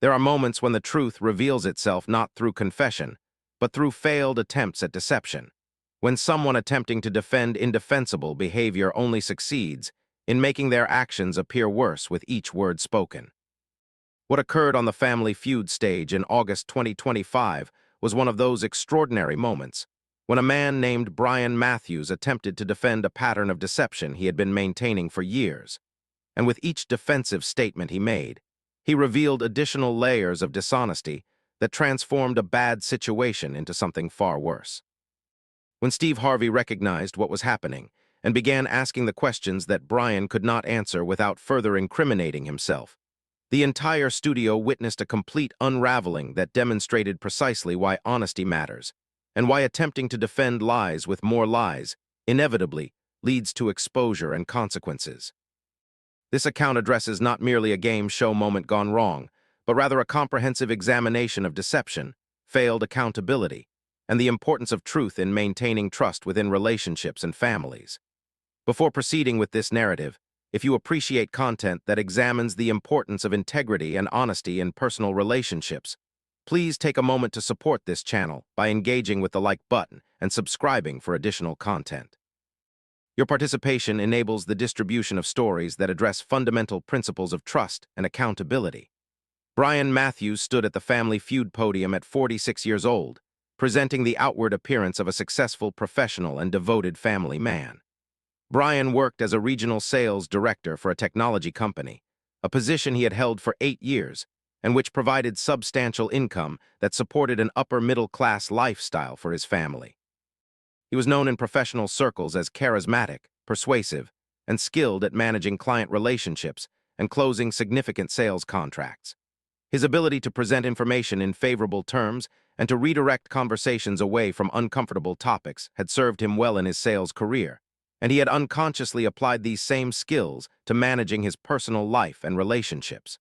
There are moments when the truth reveals itself not through confession, but through failed attempts at deception. When someone attempting to defend indefensible behavior only succeeds in making their actions appear worse with each word spoken. What occurred on the Family Feud stage in August 2025 was one of those extraordinary moments when a man named Brian Matthews attempted to defend a pattern of deception he had been maintaining for years. And with each defensive statement he made, he revealed additional layers of dishonesty that transformed a bad situation into something far worse. When Steve Harvey recognized what was happening and began asking the questions that Brian could not answer without further incriminating himself, the entire studio witnessed a complete unraveling that demonstrated precisely why honesty matters and why attempting to defend lies with more lies inevitably leads to exposure and consequences. This account addresses not merely a game show moment gone wrong, but rather a comprehensive examination of deception, failed accountability, and the importance of truth in maintaining trust within relationships and families. Before proceeding with this narrative, if you appreciate content that examines the importance of integrity and honesty in personal relationships, please take a moment to support this channel by engaging with the like button and subscribing for additional content. Your participation enables the distribution of stories that address fundamental principles of trust and accountability. Brian Matthews stood at the Family Feud podium at 46 years old, presenting the outward appearance of a successful professional and devoted family man. Brian worked as a regional sales director for a technology company, a position he had held for 8 years, and which provided substantial income that supported an upper-middle-class lifestyle for his family. He was known in professional circles as charismatic, persuasive, and skilled at managing client relationships and closing significant sales contracts. His ability to present information in favorable terms and to redirect conversations away from uncomfortable topics had served him well in his sales career, and he had unconsciously applied these same skills to managing his personal life and relationships.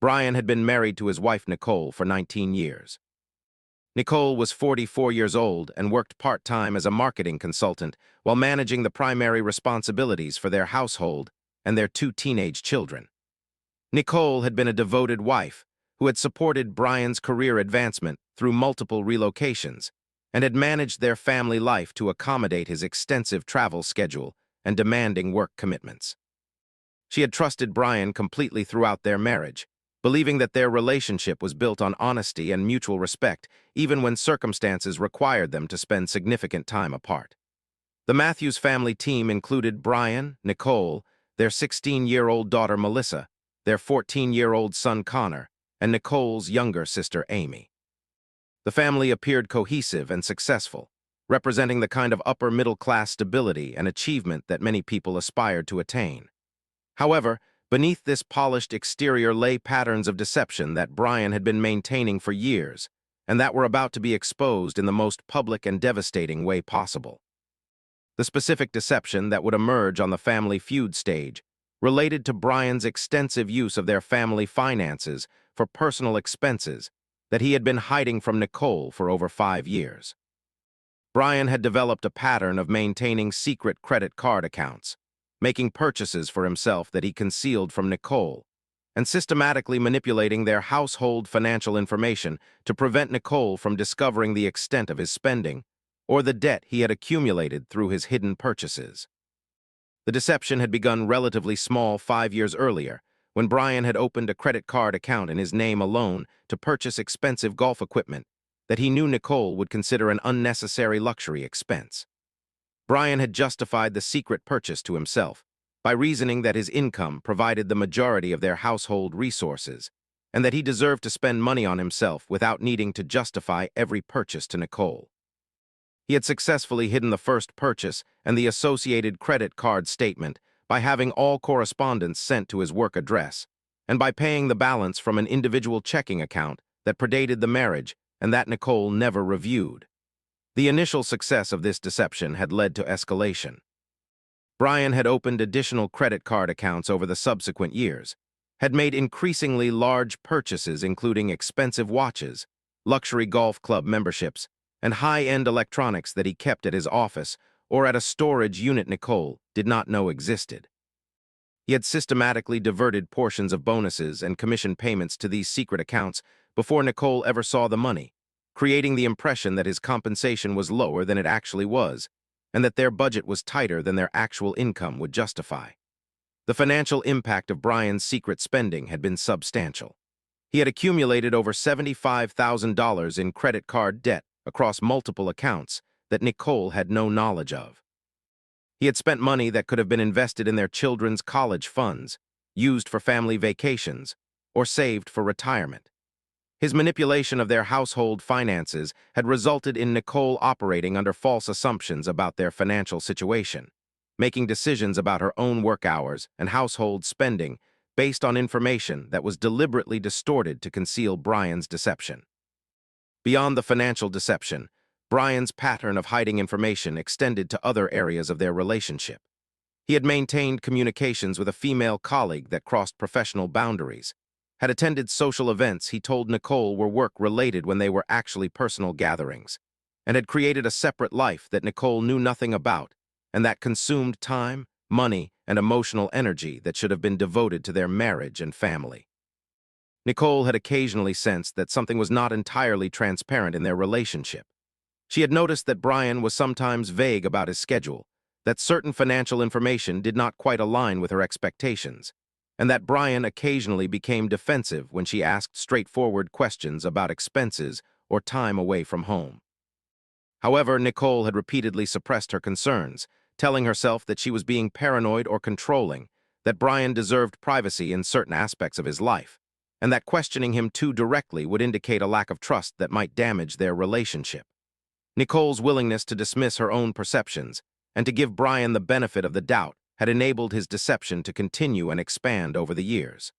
Brian had been married to his wife Nicole for 19 years. Nicole was 44 years old and worked part-time as a marketing consultant while managing the primary responsibilities for their household and their 2 teenage children. Nicole had been a devoted wife who had supported Brian's career advancement through multiple relocations and had managed their family life to accommodate his extensive travel schedule and demanding work commitments. She had trusted Brian completely throughout their marriage, believing that their relationship was built on honesty and mutual respect, even when circumstances required them to spend significant time apart. The Matthews family team included Brian, Nicole, their 16-year-old daughter Melissa, their 14-year-old son Connor, and Nicole's younger sister Amy. The family appeared cohesive and successful, representing the kind of upper-middle-class stability and achievement that many people aspired to attain. However, beneath this polished exterior lay patterns of deception that Brian had been maintaining for years, and that were about to be exposed in the most public and devastating way possible. The specific deception that would emerge on the Family Feud stage related to Brian's extensive use of their family finances for personal expenses that he had been hiding from Nicole for over 5 years. Brian had developed a pattern of maintaining secret credit card accounts, making purchases for himself that he concealed from Nicole, and systematically manipulating their household financial information to prevent Nicole from discovering the extent of his spending or the debt he had accumulated through his hidden purchases. The deception had begun relatively small 5 years earlier, when Brian had opened a credit card account in his name alone to purchase expensive golf equipment that he knew Nicole would consider an unnecessary luxury expense. Brian had justified the secret purchase to himself by reasoning that his income provided the majority of their household resources and that he deserved to spend money on himself without needing to justify every purchase to Nicole. He had successfully hidden the first purchase and the associated credit card statement by having all correspondence sent to his work address and by paying the balance from an individual checking account that predated the marriage and that Nicole never reviewed. The initial success of this deception had led to escalation. Brian had opened additional credit card accounts over the subsequent years, had made increasingly large purchases including expensive watches, luxury golf club memberships, and high-end electronics that he kept at his office or at a storage unit Nicole did not know existed. He had systematically diverted portions of bonuses and commission payments to these secret accounts before Nicole ever saw the money, creating the impression that his compensation was lower than it actually was, and that their budget was tighter than their actual income would justify. The financial impact of Brian's secret spending had been substantial. He had accumulated over $75,000 in credit card debt across multiple accounts that Nicole had no knowledge of. He had spent money that could have been invested in their children's college funds, used for family vacations, or saved for retirement. His manipulation of their household finances had resulted in Nicole operating under false assumptions about their financial situation, making decisions about her own work hours and household spending based on information that was deliberately distorted to conceal Brian's deception. Beyond the financial deception, Brian's pattern of hiding information extended to other areas of their relationship. He had maintained communications with a female colleague that crossed professional boundaries, had attended social events he told Nicole were work-related when they were actually personal gatherings, and had created a separate life that Nicole knew nothing about, and that consumed time, money, and emotional energy that should have been devoted to their marriage and family. Nicole had occasionally sensed that something was not entirely transparent in their relationship. She had noticed that Brian was sometimes vague about his schedule, that certain financial information did not quite align with her expectations, and that Brian occasionally became defensive when she asked straightforward questions about expenses or time away from home. However, Nicole had repeatedly suppressed her concerns, telling herself that she was being paranoid or controlling, that Brian deserved privacy in certain aspects of his life, and that questioning him too directly would indicate a lack of trust that might damage their relationship. Nicole's willingness to dismiss her own perceptions and to give Brian the benefit of the doubt had enabled his deception to continue and expand over the years.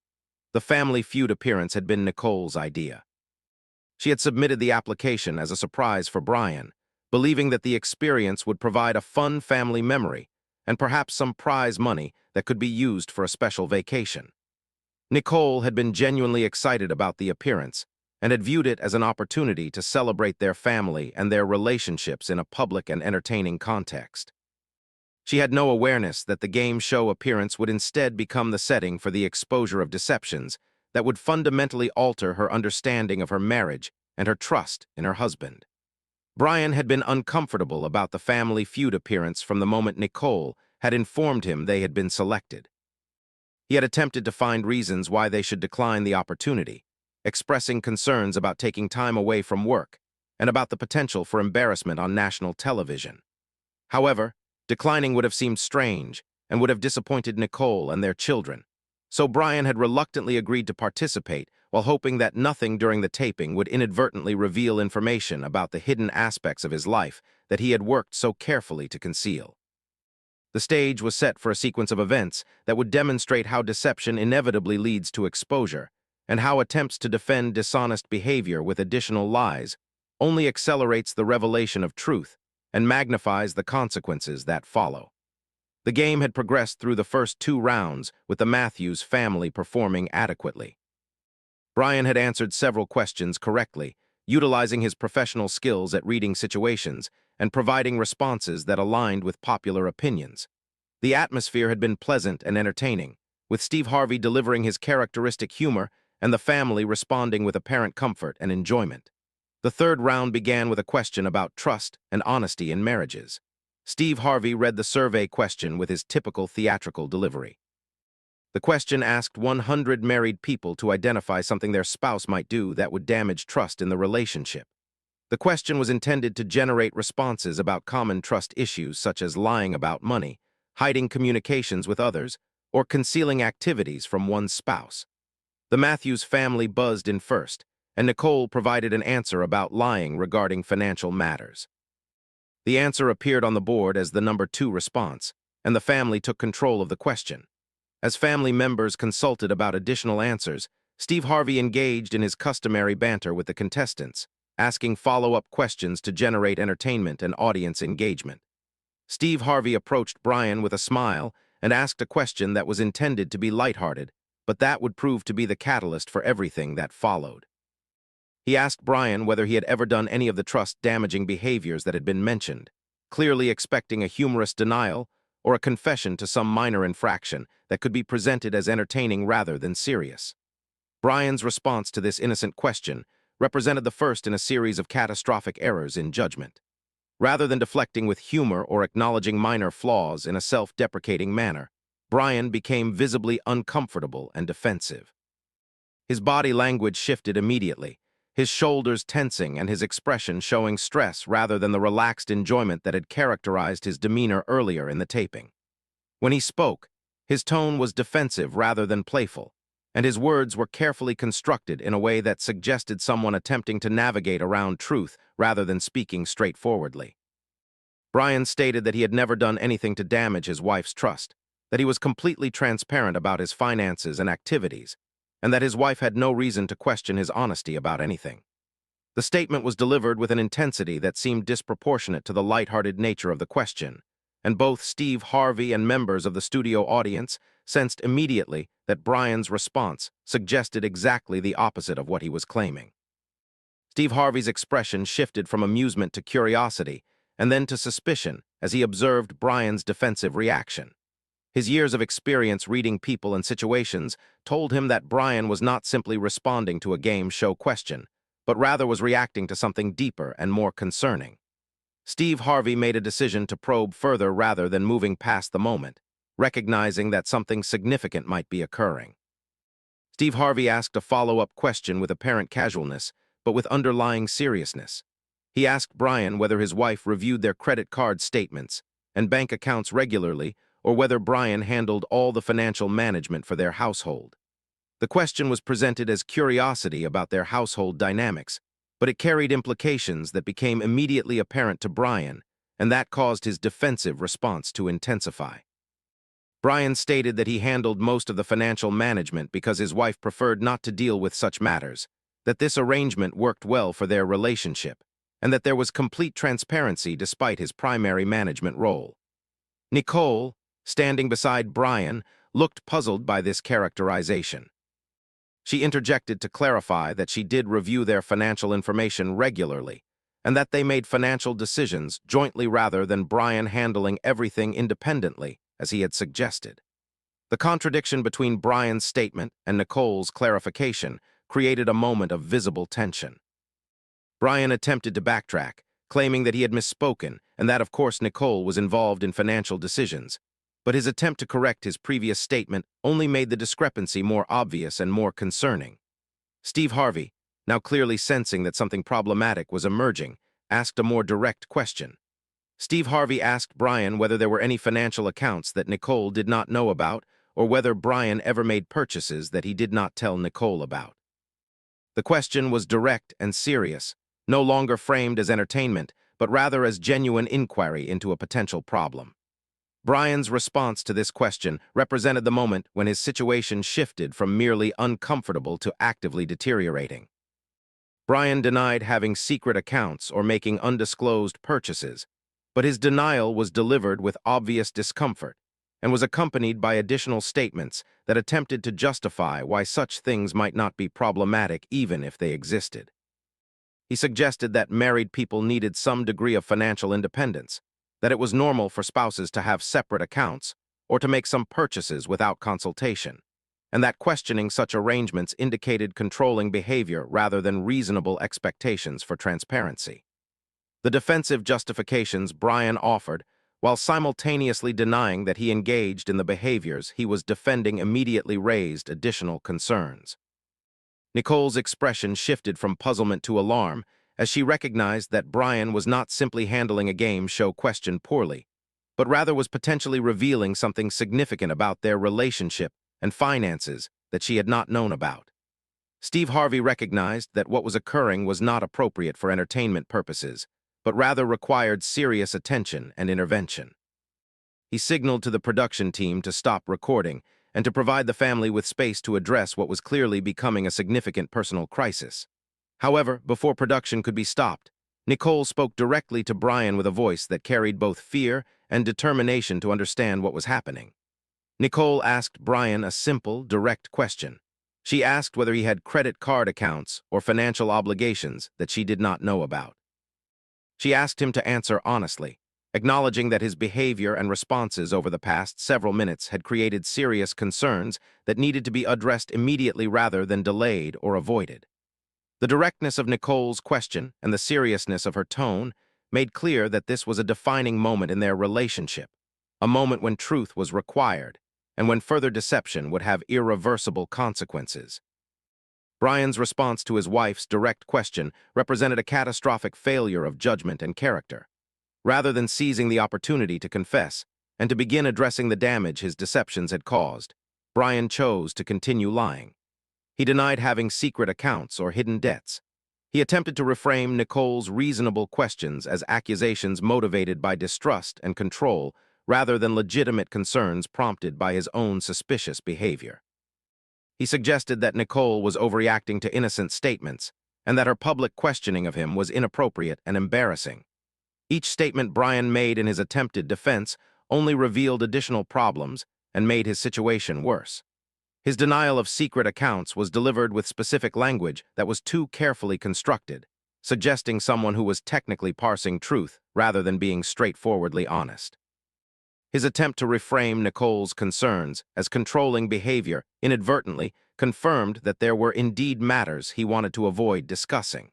The Family Feud appearance had been Nicole's idea. She had submitted the application as a surprise for Brian, believing that the experience would provide a fun family memory and perhaps some prize money that could be used for a special vacation. Nicole had been genuinely excited about the appearance and had viewed it as an opportunity to celebrate their family and their relationships in a public and entertaining context. She had no awareness that the game show appearance would instead become the setting for the exposure of deceptions that would fundamentally alter her understanding of her marriage and her trust in her husband. Brian had been uncomfortable about the Family Feud appearance from the moment Nicole had informed him they had been selected. He had attempted to find reasons why they should decline the opportunity, expressing concerns about taking time away from work and about the potential for embarrassment on national television. However, declining would have seemed strange and would have disappointed Nicole and their children, so Brian had reluctantly agreed to participate while hoping that nothing during the taping would inadvertently reveal information about the hidden aspects of his life that he had worked so carefully to conceal. The stage was set for a sequence of events that would demonstrate how deception inevitably leads to exposure, and how attempts to defend dishonest behavior with additional lies only accelerates the revelation of truth and magnifies the consequences that follow. The game had progressed through the first 2 rounds with the Matthews family performing adequately. Brian had answered several questions correctly, utilizing his professional skills at reading situations and providing responses that aligned with popular opinions. The atmosphere had been pleasant and entertaining, with Steve Harvey delivering his characteristic humor and the family responding with apparent comfort and enjoyment. The 3rd round began with a question about trust and honesty in marriages. Steve Harvey read the survey question with his typical theatrical delivery. The question asked 100 married people to identify something their spouse might do that would damage trust in the relationship. The question was intended to generate responses about common trust issues such as lying about money, hiding communications with others, or concealing activities from one's spouse. The Matthews family buzzed in first, and Nicole provided an answer about lying regarding financial matters. The answer appeared on the board as the number 2 response, and the family took control of the question. As family members consulted about additional answers, Steve Harvey engaged in his customary banter with the contestants, asking follow-up questions to generate entertainment and audience engagement. Steve Harvey approached Brian with a smile and asked a question that was intended to be lighthearted, but that would prove to be the catalyst for everything that followed. He asked Brian whether he had ever done any of the trust-damaging behaviors that had been mentioned, clearly expecting a humorous denial or a confession to some minor infraction that could be presented as entertaining rather than serious. Brian's response to this innocent question represented the first in a series of catastrophic errors in judgment. Rather than deflecting with humor or acknowledging minor flaws in a self-deprecating manner, Brian became visibly uncomfortable and defensive. His body language shifted immediately, his shoulders tensing and his expression showing stress rather than the relaxed enjoyment that had characterized his demeanor earlier in the taping. When he spoke, his tone was defensive rather than playful, and his words were carefully constructed in a way that suggested someone attempting to navigate around truth rather than speaking straightforwardly. Brian stated that he had never done anything to damage his wife's trust, that he was completely transparent about his finances and activities, and that his wife had no reason to question his honesty about anything. The statement was delivered with an intensity that seemed disproportionate to the lighthearted nature of the question, and both Steve Harvey and members of the studio audience sensed immediately that Brian's response suggested exactly the opposite of what he was claiming. Steve Harvey's expression shifted from amusement to curiosity and then to suspicion as he observed Brian's defensive reaction. His years of experience reading people and situations told him that Brian was not simply responding to a game show question, but rather was reacting to something deeper and more concerning. Steve Harvey made a decision to probe further rather than moving past the moment, recognizing that something significant might be occurring. Steve Harvey asked a follow-up question with apparent casualness, but with underlying seriousness. He asked Brian whether his wife reviewed their credit card statements and bank accounts regularly, or whether Brian handled all the financial management for their household. The question was presented as curiosity about their household dynamics, but it carried implications that became immediately apparent to Brian, and that caused his defensive response to intensify. Brian stated that he handled most of the financial management because his wife preferred not to deal with such matters, that this arrangement worked well for their relationship, and that there was complete transparency despite his primary management role. Nicole, standing beside Brian, looked puzzled by this characterization. She interjected to clarify that she did review their financial information regularly, and that they made financial decisions jointly rather than Brian handling everything independently, as he had suggested. The contradiction between Brian's statement and Nicole's clarification created a moment of visible tension. Brian attempted to backtrack, claiming that he had misspoken and that, of course, Nicole was involved in financial decisions, but his attempt to correct his previous statement only made the discrepancy more obvious and more concerning. Steve Harvey, now clearly sensing that something problematic was emerging, asked a more direct question. Steve Harvey asked Brian whether there were any financial accounts that Nicole did not know about or whether Brian ever made purchases that he did not tell Nicole about. The question was direct and serious, no longer framed as entertainment, but rather as genuine inquiry into a potential problem. Brian's response to this question represented the moment when his situation shifted from merely uncomfortable to actively deteriorating. Brian denied having secret accounts or making undisclosed purchases, but his denial was delivered with obvious discomfort and was accompanied by additional statements that attempted to justify why such things might not be problematic even if they existed. He suggested that married people needed some degree of financial independence, that it was normal for spouses to have separate accounts or to make some purchases without consultation, and that questioning such arrangements indicated controlling behavior rather than reasonable expectations for transparency. The defensive justifications Brian offered, while simultaneously denying that he engaged in the behaviors he was defending, immediately raised additional concerns. Nicole's expression shifted from puzzlement to alarm as she recognized that Brian was not simply handling a game show question poorly, but rather was potentially revealing something significant about their relationship and finances that she had not known about. Steve Harvey recognized that what was occurring was not appropriate for entertainment purposes, but rather required serious attention and intervention. He signaled to the production team to stop recording and to provide the family with space to address what was clearly becoming a significant personal crisis. However, before production could be stopped, Nicole spoke directly to Brian with a voice that carried both fear and determination to understand what was happening. Nicole asked Brian a simple, direct question. She asked whether he had credit card accounts or financial obligations that she did not know about. She asked him to answer honestly, acknowledging that his behavior and responses over the past several minutes had created serious concerns that needed to be addressed immediately rather than delayed or avoided. The directness of Nicole's question and the seriousness of her tone made clear that this was a defining moment in their relationship, a moment when truth was required and when further deception would have irreversible consequences. Brian's response to his wife's direct question represented a catastrophic failure of judgment and character. Rather than seizing the opportunity to confess and to begin addressing the damage his deceptions had caused, Brian chose to continue lying. He denied having secret accounts or hidden debts. He attempted to reframe Nicole's reasonable questions as accusations motivated by distrust and control rather than legitimate concerns prompted by his own suspicious behavior. He suggested that Nicole was overreacting to innocent statements and that her public questioning of him was inappropriate and embarrassing. Each statement Brian made in his attempted defense only revealed additional problems and made his situation worse. His denial of secret accounts was delivered with specific language that was too carefully constructed, suggesting someone who was technically parsing truth rather than being straightforwardly honest. His attempt to reframe Nicole's concerns as controlling behavior inadvertently confirmed that there were indeed matters he wanted to avoid discussing.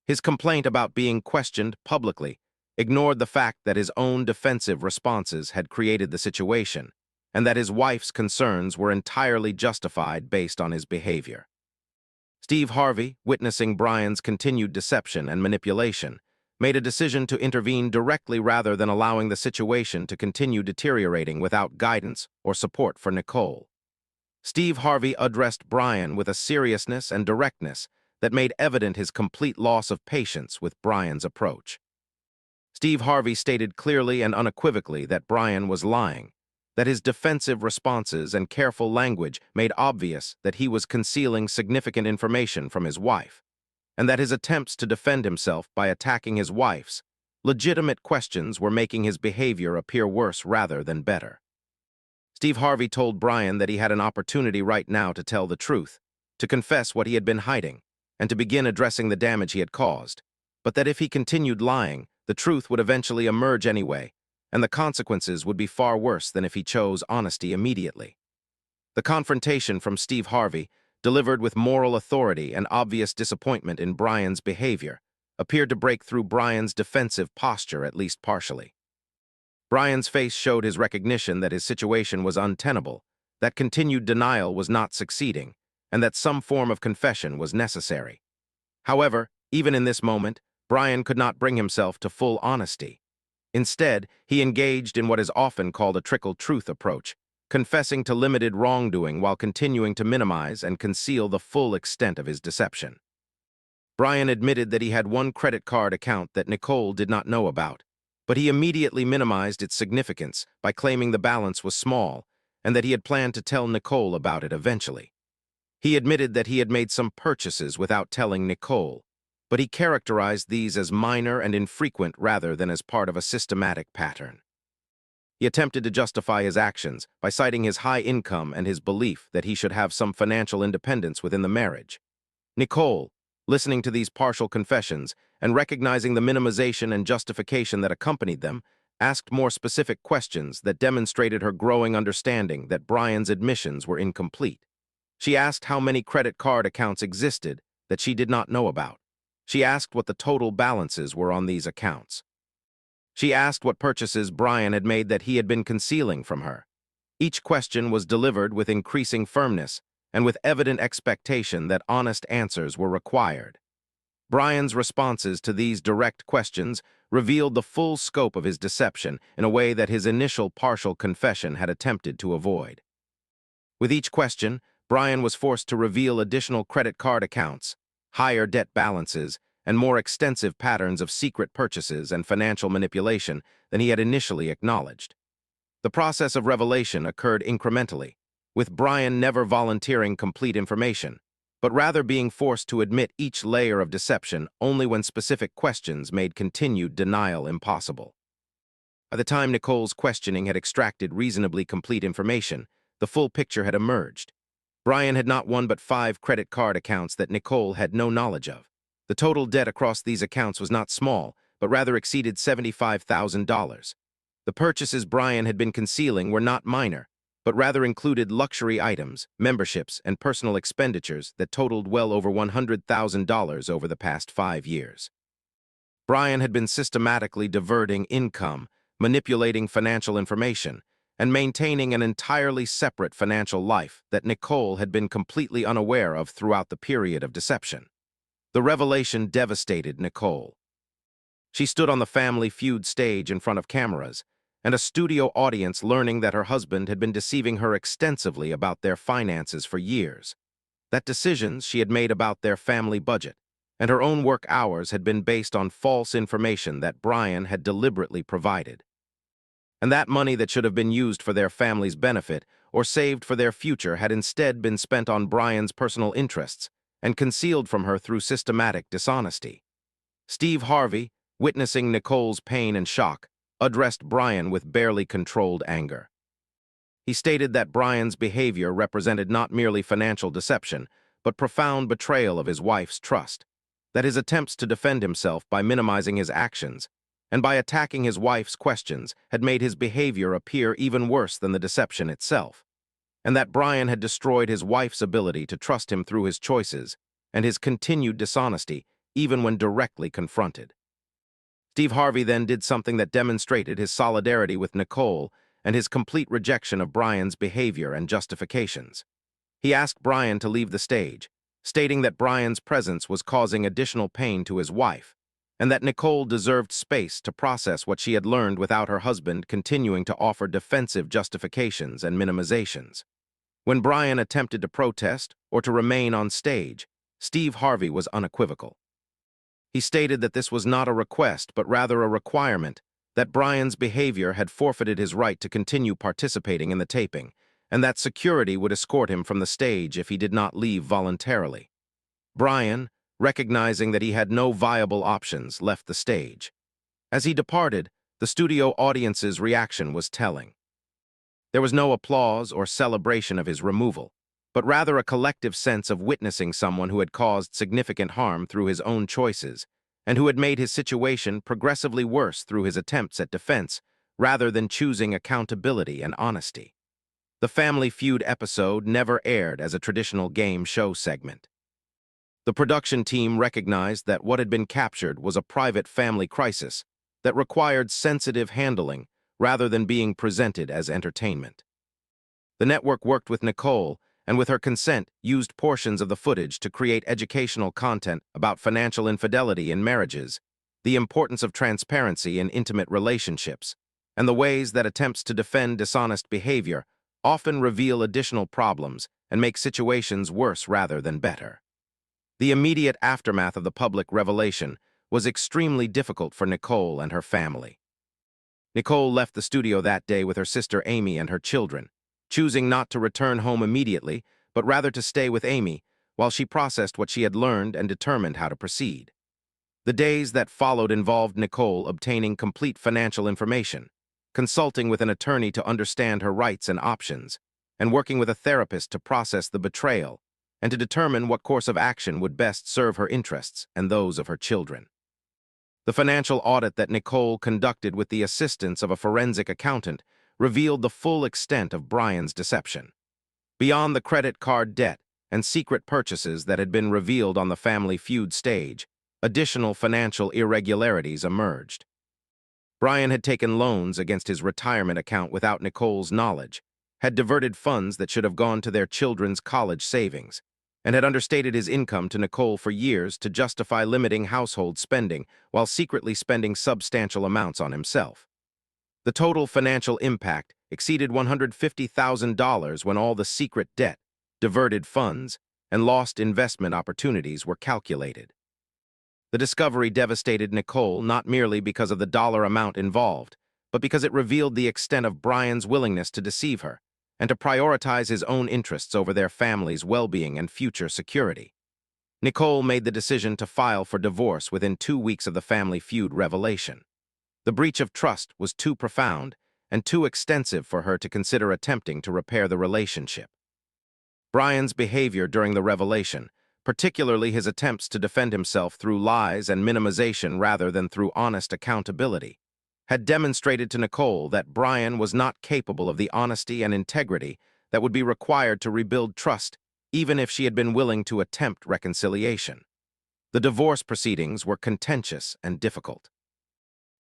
His complaint about being questioned publicly ignored the fact that his own defensive responses had created the situation, and that his wife's concerns were entirely justified based on his behavior. Steve Harvey, witnessing Brian's continued deception and manipulation, made a decision to intervene directly rather than allowing the situation to continue deteriorating without guidance or support for Nicole. Steve Harvey addressed Brian with a seriousness and directness that made evident his complete loss of patience with Brian's approach. Steve Harvey stated clearly and unequivocally that Brian was lying, that his defensive responses and careful language made obvious that he was concealing significant information from his wife, and that his attempts to defend himself by attacking his wife's legitimate questions were making his behavior appear worse rather than better. Steve Harvey told Brian that he had an opportunity right now to tell the truth, to confess what he had been hiding, and to begin addressing the damage he had caused, but that if he continued lying, the truth would eventually emerge anyway, and the consequences would be far worse than if he chose honesty immediately. The confrontation from Steve Harvey, delivered with moral authority and obvious disappointment in Brian's behavior, appeared to break through Brian's defensive posture at least partially. Brian's face showed his recognition that his situation was untenable, that continued denial was not succeeding, and that some form of confession was necessary. However, even in this moment, Brian could not bring himself to full honesty. Instead, he engaged in what is often called a trickle-truth approach, confessing to limited wrongdoing while continuing to minimize and conceal the full extent of his deception. Brian admitted that he had one credit card account that Nicole did not know about, but he immediately minimized its significance by claiming the balance was small and that he had planned to tell Nicole about it eventually. He admitted that he had made some purchases without telling Nicole, but he characterized these as minor and infrequent rather than as part of a systematic pattern. He attempted to justify his actions by citing his high income and his belief that he should have some financial independence within the marriage. Nicole, listening to these partial confessions and recognizing the minimization and justification that accompanied them, asked more specific questions that demonstrated her growing understanding that Brian's admissions were incomplete. She asked how many credit card accounts existed that she did not know about. She asked what the total balances were on these accounts. She asked what purchases Brian had made that he had been concealing from her. Each question was delivered with increasing firmness and with evident expectation that honest answers were required. Brian's responses to these direct questions revealed the full scope of his deception in a way that his initial partial confession had attempted to avoid. With each question, Brian was forced to reveal additional credit card accounts, higher debt balances, and more extensive patterns of secret purchases and financial manipulation than he had initially acknowledged. The process of revelation occurred incrementally, with Brian never volunteering complete information, but rather being forced to admit each layer of deception only when specific questions made continued denial impossible. By the time Nicole's questioning had extracted reasonably complete information, the full picture had emerged. Brian had not one but 5 credit card accounts that Nicole had no knowledge of. The total debt across these accounts was not small, but rather exceeded $75,000. The purchases Brian had been concealing were not minor, but rather included luxury items, memberships, and personal expenditures that totaled well over $100,000 over the past 5 years. Brian had been systematically diverting income, manipulating financial information, and maintaining an entirely separate financial life that Nicole had been completely unaware of throughout the period of deception. The revelation devastated Nicole. She stood on the Family Feud stage in front of cameras, and a studio audience learning that her husband had been deceiving her extensively about their finances for years, that decisions she had made about their family budget and her own work hours had been based on false information that Brian had deliberately provided, and that money that should have been used for their family's benefit or saved for their future had instead been spent on Brian's personal interests and concealed from her through systematic dishonesty. Steve Harvey, witnessing Nicole's pain and shock, addressed Brian with barely controlled anger. He stated that Brian's behavior represented not merely financial deception, but profound betrayal of his wife's trust, that his attempts to defend himself by minimizing his actions and by attacking his wife's questions had made his behavior appear even worse than the deception itself, and that Brian had destroyed his wife's ability to trust him through his choices and his continued dishonesty even when directly confronted. Steve Harvey then did something that demonstrated his solidarity with Nicole and his complete rejection of Brian's behavior and justifications. He asked Brian to leave the stage, stating that Brian's presence was causing additional pain to his wife, and that Nicole deserved space to process what she had learned without her husband continuing to offer defensive justifications and minimizations. When Brian attempted to protest or to remain on stage, Steve Harvey was unequivocal. He stated that this was not a request but rather a requirement, that Brian's behavior had forfeited his right to continue participating in the taping, and that security would escort him from the stage if he did not leave voluntarily. Brian, recognizing that he had no viable options, left the stage. As he departed, the studio audience's reaction was telling. There was no applause or celebration of his removal, but rather a collective sense of witnessing someone who had caused significant harm through his own choices, and who had made his situation progressively worse through his attempts at defense, rather than choosing accountability and honesty. The Family Feud episode never aired as a traditional game show segment. The production team recognized that what had been captured was a private family crisis that required sensitive handling rather than being presented as entertainment. The network worked with Nicole and, with her consent, used portions of the footage to create educational content about financial infidelity in marriages, the importance of transparency in intimate relationships, and the ways that attempts to defend dishonest behavior often reveal additional problems and make situations worse rather than better. The immediate aftermath of the public revelation was extremely difficult for Nicole and her family. Nicole left the studio that day with her sister Amy and her children, choosing not to return home immediately, but rather to stay with Amy while she processed what she had learned and determined how to proceed. The days that followed involved Nicole obtaining complete financial information, consulting with an attorney to understand her rights and options, and working with a therapist to process the betrayal and to determine what course of action would best serve her interests and those of her children. The financial audit that Nicole conducted with the assistance of a forensic accountant revealed the full extent of Brian's deception. Beyond the credit card debt and secret purchases that had been revealed on the Family Feud stage, additional financial irregularities emerged. Brian had taken loans against his retirement account without Nicole's knowledge, had diverted funds that should have gone to their children's college savings, and had understated his income to Nicole for years to justify limiting household spending while secretly spending substantial amounts on himself. The total financial impact exceeded $150,000 when all the secret debt, diverted funds, and lost investment opportunities were calculated. The discovery devastated Nicole not merely because of the dollar amount involved, but because it revealed the extent of Brian's willingness to deceive her and to prioritize his own interests over their family's well-being and future security. Nicole made the decision to file for divorce within 2 weeks of the Family Feud revelation. The breach of trust was too profound and too extensive for her to consider attempting to repair the relationship. Brian's behavior during the revelation, particularly his attempts to defend himself through lies and minimization rather than through honest accountability, had demonstrated to Nicole that Brian was not capable of the honesty and integrity that would be required to rebuild trust, even if she had been willing to attempt reconciliation. The divorce proceedings were contentious and difficult.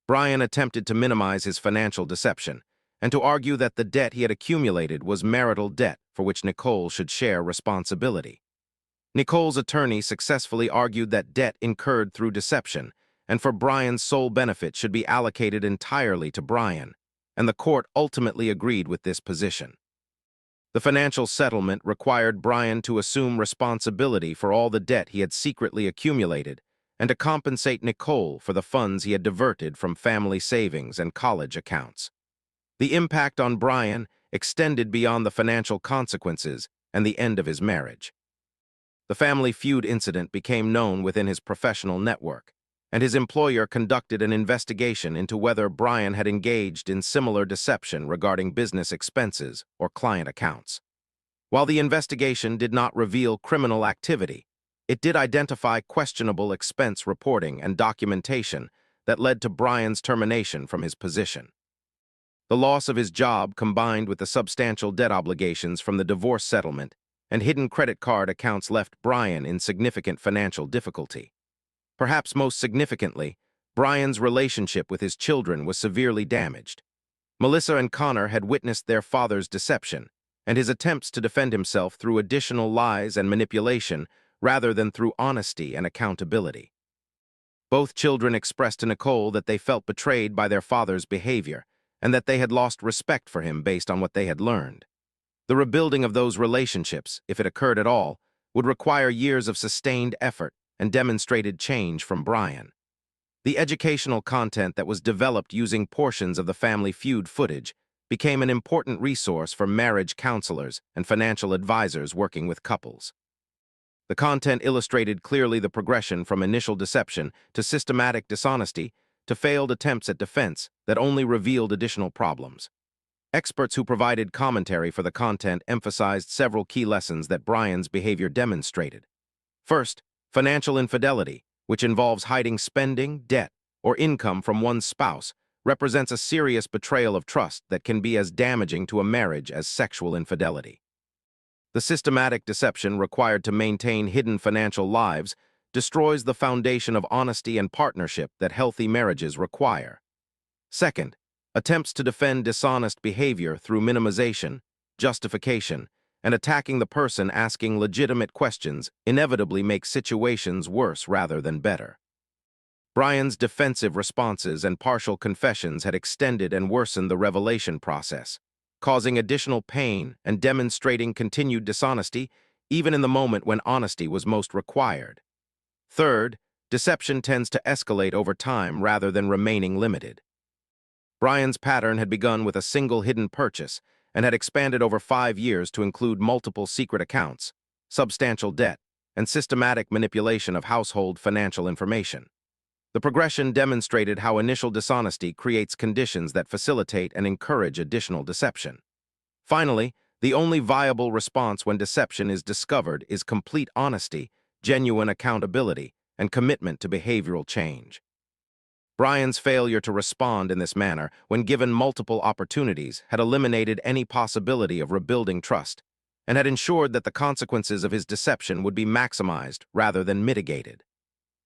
Brian attempted to minimize his financial deception and to argue that the debt he had accumulated was marital debt for which Nicole should share responsibility. Nicole's attorney successfully argued that debt incurred through deception and for Brian's sole benefit should be allocated entirely to Brian, and the court ultimately agreed with this position. The financial settlement required Brian to assume responsibility for all the debt he had secretly accumulated and to compensate Nicole for the funds he had diverted from family savings and college accounts. The impact on Brian extended beyond the financial consequences and the end of his marriage. The Family Feud incident became known within his professional network, and his employer conducted an investigation into whether Brian had engaged in similar deception regarding business expenses or client accounts. While the investigation did not reveal criminal activity, it did identify questionable expense reporting and documentation that led to Brian's termination from his position. The loss of his job combined with the substantial debt obligations from the divorce settlement and hidden credit card accounts left Brian in significant financial difficulty. Perhaps most significantly, Brian's relationship with his children was severely damaged. Melissa and Connor had witnessed their father's deception and his attempts to defend himself through additional lies and manipulation rather than through honesty and accountability. Both children expressed to Nicole that they felt betrayed by their father's behavior and that they had lost respect for him based on what they had learned. The rebuilding of those relationships, if it occurred at all, would require years of sustained effort and demonstrated change from Brian. The educational content that was developed using portions of the Family Feud footage became an important resource for marriage counselors and financial advisors working with couples. The content illustrated clearly the progression from initial deception to systematic dishonesty to failed attempts at defense that only revealed additional problems. Experts who provided commentary for the content emphasized several key lessons that Brian's behavior demonstrated. First, financial infidelity, which involves hiding spending, debt, or income from one's spouse, represents a serious betrayal of trust that can be as damaging to a marriage as sexual infidelity. The systematic deception required to maintain hidden financial lives destroys the foundation of honesty and partnership that healthy marriages require. Second, attempts to defend dishonest behavior through minimization, justification, and attacking the person asking legitimate questions inevitably make situations worse rather than better. Brian's defensive responses and partial confessions had extended and worsened the revelation process, causing additional pain and demonstrating continued dishonesty even in the moment when honesty was most required. Third, deception tends to escalate over time rather than remaining limited. Brian's pattern had begun with a single hidden purchase and had expanded over 5 years to include multiple secret accounts, substantial debt, and systematic manipulation of household financial information. The progression demonstrated how initial dishonesty creates conditions that facilitate and encourage additional deception. Finally, the only viable response when deception is discovered is complete honesty, genuine accountability, and commitment to behavioral change. Brian's failure to respond in this manner, when given multiple opportunities, had eliminated any possibility of rebuilding trust, and had ensured that the consequences of his deception would be maximized rather than mitigated.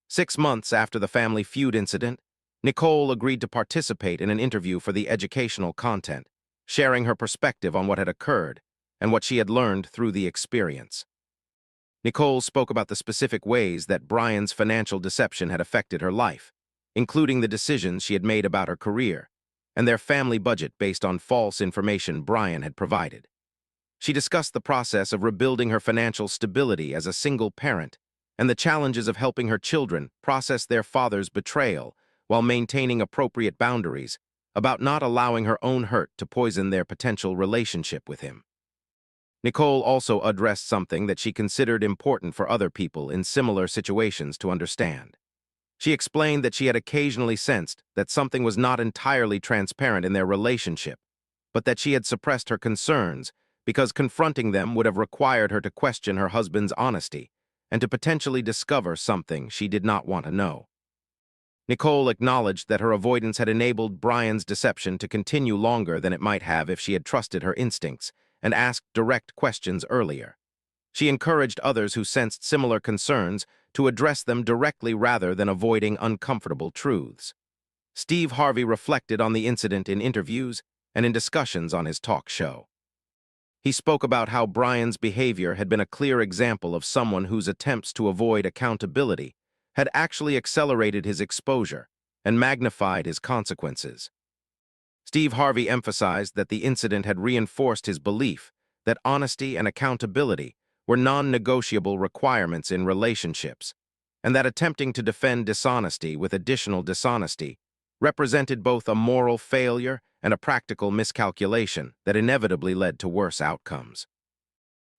6 months after the Family Feud incident, Nicole agreed to participate in an interview for the educational content, sharing her perspective on what had occurred and what she had learned through the experience. Nicole spoke about the specific ways that Brian's financial deception had affected her life, including the decisions she had made about her career, and their family budget based on false information Brian had provided. She discussed the process of rebuilding her financial stability as a single parent and the challenges of helping her children process their father's betrayal while maintaining appropriate boundaries, about not allowing her own hurt to poison their potential relationship with him. Nicole also addressed something that she considered important for other people in similar situations to understand. She explained that she had occasionally sensed that something was not entirely transparent in their relationship, but that she had suppressed her concerns because confronting them would have required her to question her husband's honesty, and to potentially discover something she did not want to know. Nicole acknowledged that her avoidance had enabled Brian's deception to continue longer than it might have if she had trusted her instincts and asked direct questions earlier. She encouraged others who sensed similar concerns to address them directly rather than avoiding uncomfortable truths. Steve Harvey reflected on the incident in interviews and in discussions on his talk show. He spoke about how Brian's behavior had been a clear example of someone whose attempts to avoid accountability had actually accelerated his exposure and magnified his consequences. Steve Harvey emphasized that the incident had reinforced his belief that honesty and accountability were non-negotiable requirements in relationships, and that attempting to defend dishonesty with additional dishonesty represented both a moral failure and a practical miscalculation that inevitably led to worse outcomes.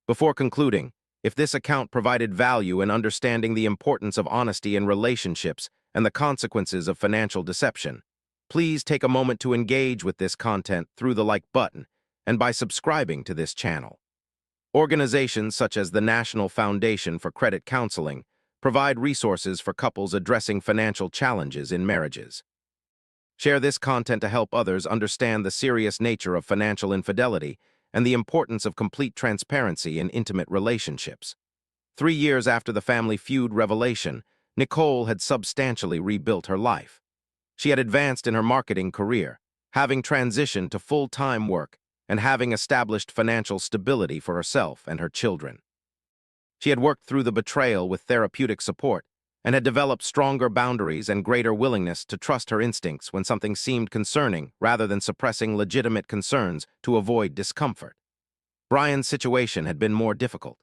Before concluding, if this account provided value in understanding the importance of honesty in relationships and the consequences of financial deception, please take a moment to engage with this content through the like button and by subscribing to this channel. Organizations such as the National Foundation for Credit Counseling provide resources for couples addressing financial challenges in marriages. Share this content to help others understand the serious nature of financial infidelity and the importance of complete transparency in intimate relationships. 3 years after the Family Feud revelation, Nicole had substantially rebuilt her life. She had advanced in her marketing career, having transitioned to full-time work and having established financial stability for herself and her children. She had worked through the betrayal with therapeutic support and had developed stronger boundaries and greater willingness to trust her instincts when something seemed concerning rather than suppressing legitimate concerns to avoid discomfort. Brian's situation had been more difficult.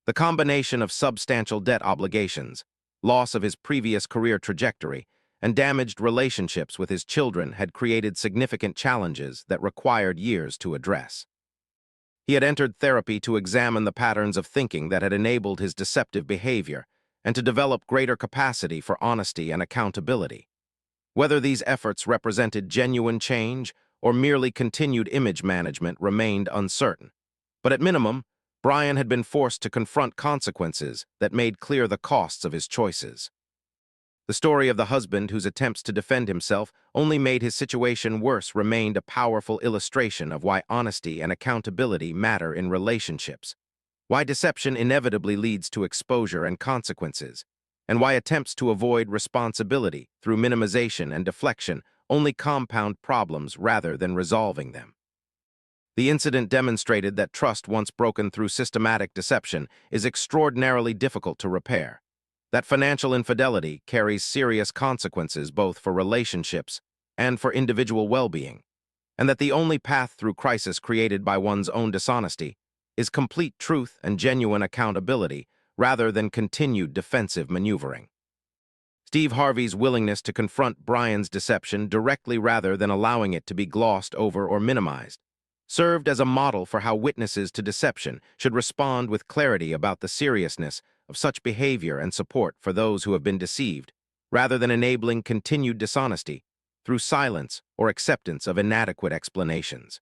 The combination of substantial debt obligations, loss of his previous career trajectory, and damaged relationships with his children had created significant challenges that required years to address. He had entered therapy to examine the patterns of thinking that had enabled his deceptive behavior and to develop greater capacity for honesty and accountability. Whether these efforts represented genuine change or merely continued image management remained uncertain. But at minimum, Brian had been forced to confront consequences that made clear the costs of his choices. The story of the husband whose attempts to defend himself only made his situation worse remained a powerful illustration of why honesty and accountability matter in relationships, why deception inevitably leads to exposure and consequences, and why attempts to avoid responsibility through minimization and deflection only compound problems rather than resolving them. The incident demonstrated that trust once broken through systematic deception is extraordinarily difficult to repair, that financial infidelity carries serious consequences both for relationships and for individual well-being, and that the only path through crisis created by one's own dishonesty is complete truth and genuine accountability rather than continued defensive maneuvering. Steve Harvey's willingness to confront Brian's deception directly rather than allowing it to be glossed over or minimized served as a model for how witnesses to deception should respond with clarity about the seriousness of such behavior and support for those who have been deceived, rather than enabling continued dishonesty through silence or acceptance of inadequate explanations.